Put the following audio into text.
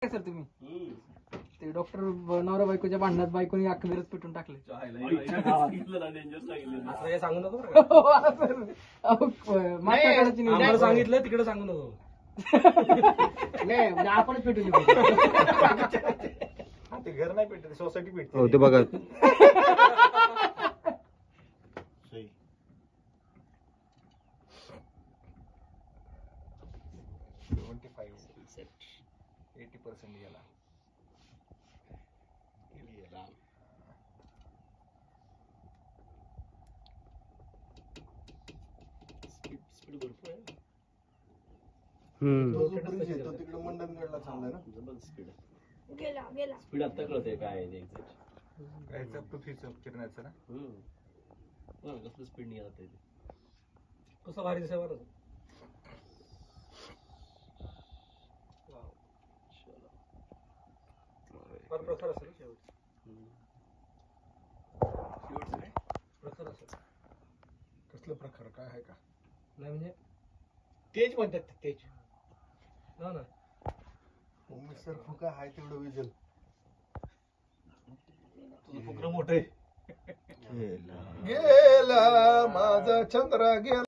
Sir तुम्ही ते doctor नवरा बायकोच्या भांडणात बायकोनी अकबरच पिटून टाकले. सांगू नको सांगितलं तिकडे सांगू नको. नाही आपणच पेटून ते घर नाही पेटत, सोसायटी पेटते. हो ते बघा. 80% गेला. तिकडे मंडणगडला चाललाय ना. गेला स्पीड आता कळतंय काय आहे फिरण्याचं ना. कसलं स्पीड निघाला ते कसं भारी दिसाय बरं. प्रखर असेल प्रखर असेल. कसलं प्रकार काय आहे का नाही म्हणजे तेच म्हणतात तेच. हो ना सर फुका आहे तेवढं विजल. तुझं फुकरं मोठं आहे. गेला माझा चंद्र गेला.